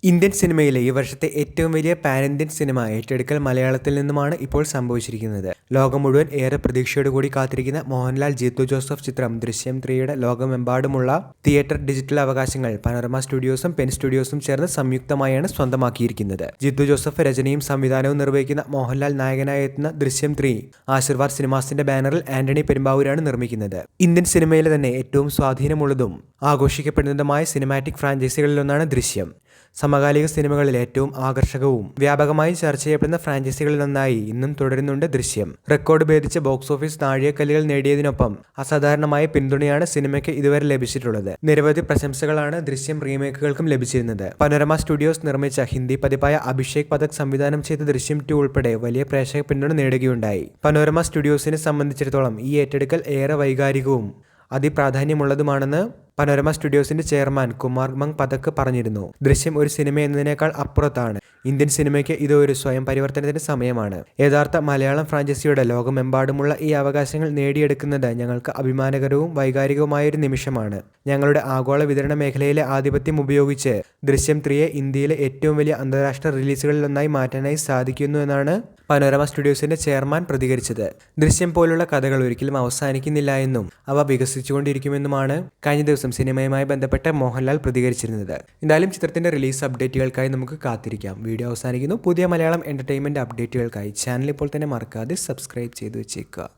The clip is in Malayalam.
ഇന്ത്യൻ സിനിമയിലെ ഈ വർഷത്തെ ഏറ്റവും വലിയ പാൻ ഇന്ത്യൻ സിനിമ ഏറ്റെടുക്കൽ മലയാളത്തിൽ നിന്നുമാണ് ഇപ്പോൾ സംഭവിച്ചിരിക്കുന്നത്. ലോകം മുഴുവൻ ഏറെ പ്രതീക്ഷയോടുകൂടി കാത്തിരിക്കുന്ന മോഹൻലാൽ ജിത്തു ജോസഫ് ചിത്രം ദൃശ്യം 3യുടെ ലോകമെമ്പാടുമുള്ള തിയേറ്റർ ഡിജിറ്റൽ അവകാശങ്ങൾ പനോരമ സ്റ്റുഡിയോസും പെൻ സ്റ്റുഡിയോസും ചേർന്ന് സംയുക്തമായാണ് സ്വന്തമാക്കിയിരിക്കുന്നത്. ജിത്തു ജോസഫ് രചനയും സംവിധാനവും നിർവഹിക്കുന്ന മോഹൻലാൽ നായകനായി എത്തുന്ന ദൃശ്യം 3 ആശീർവാദ് സിനിമാസിന്റെ ബാനറിൽ ആന്റണി പെരുമ്പാവൂരാണ് നിർമ്മിക്കുന്നത്. ഇന്ത്യൻ സിനിമയിലെ തന്നെ ഏറ്റവും സ്വാധീനമുള്ളതും ആഘോഷിക്കപ്പെടുന്നതുമായ സിനിമാറ്റിക് ഫ്രാഞ്ചൈസികളിലൊന്നാണ് ദൃശ്യം. സമകാലിക സിനിമകളിൽ ഏറ്റവും ആകർഷകവും വ്യാപകമായി ചർച്ച ചെയ്യപ്പെടുന്ന ഫ്രാഞ്ചൈസികളിലൊന്നായി ഇന്നും തുടരുന്നുണ്ട് ദൃശ്യം. റെക്കോർഡ് ഭേദിച്ച ബോക്സ് ഓഫീസ് നാഴികക്കല്ലുകൾ നേടിയതിനൊപ്പം അസാധാരണമായ പിന്തുണയാണ് സിനിമയ്ക്ക് ഇതുവരെ ലഭിച്ചിട്ടുള്ളത്. നിരവധി പ്രശംസകളാണ് ദൃശ്യം റീമേക്കുകൾക്കും ലഭിച്ചിരുന്നത്. പനോരമ സ്റ്റുഡിയോസ് നിർമ്മിച്ച ഹിന്ദി പതിപ്പായ അഭിഷേക് പഥക് സംവിധാനം ചെയ്ത ദൃശ്യം 2 ഉൾപ്പെടെ വലിയ പ്രേക്ഷക പിന്തുണ നേടുകയുണ്ടായി. പനോരമ സ്റ്റുഡിയോസിനെ സംബന്ധിച്ചിടത്തോളം ഈ ഏറ്റെടുക്കൽ ഏറെ വൈകാരികവും അതിപ്രാധാന്യമുള്ളതുമാണെന്ന് പനോരമ സ്റ്റുഡിയോസിന്റെ ചെയർമാൻ കുമാർ മങ് പഥക് പറഞ്ഞിരുന്നു. ദൃശ്യം ഒരു സിനിമ എന്നതിനേക്കാൾ അപ്പുറത്താണ്. ഇന്ത്യൻ സിനിമയ്ക്ക് ഇത് ഒരു സ്വയം പരിവർത്തനത്തിന്റെ സമയമാണ്. യഥാർത്ഥ മലയാളം ഫ്രാഞ്ചൈസിയുടെ ലോകമെമ്പാടുമുള്ള ഈ അവകാശങ്ങൾ നേടിയെടുക്കുന്നത് ഞങ്ങൾക്ക് അഭിമാനകരവും വൈകാരികവുമായൊരു നിമിഷമാണ്. ഞങ്ങളുടെ ആഗോള വിതരണ മേഖലയിലെ ആധിപത്യം ഉപയോഗിച്ച് ദൃശ്യം 3യെ ഇന്ത്യയിലെ ഏറ്റവും വലിയ അന്താരാഷ്ട്ര റിലീസുകളിലൊന്നായി മാറ്റാനായി സാധിക്കുന്നു എന്നാണ് പനോരമ സ്റ്റുഡിയോസിന്റെ ചെയർമാൻ പ്രതികരിച്ചത്. ദൃശ്യം പോലുള്ള കഥകൾ ഒരിക്കലും അവസാനിക്കുന്നില്ല എന്നും അവ വികസിച്ചുകൊണ്ടിരിക്കുമെന്നുമാണ് കഴിഞ്ഞ ദിവസം സിനിമയുമായി ബന്ധപ്പെട്ട മോഹൻലാൽ പ്രതികരിച്ചിരുന്നത്. എന്തായാലും ചിത്രത്തിന്റെ റിലീസ് അപ്ഡേറ്റുകൾക്കായി നമുക്ക് കാത്തിരിക്കാം. വീഡിയോ അവസാനിക്കുന്നു. പുതിയ മലയാളം എന്റർടൈൻമെന്റ് അപ്ഡേറ്റുകൾക്കായി ചാനൽ ഇപ്പോൾ തന്നെ മറക്കാതെ സബ്സ്ക്രൈബ് ചെയ്തു വെച്ചേക്കുക.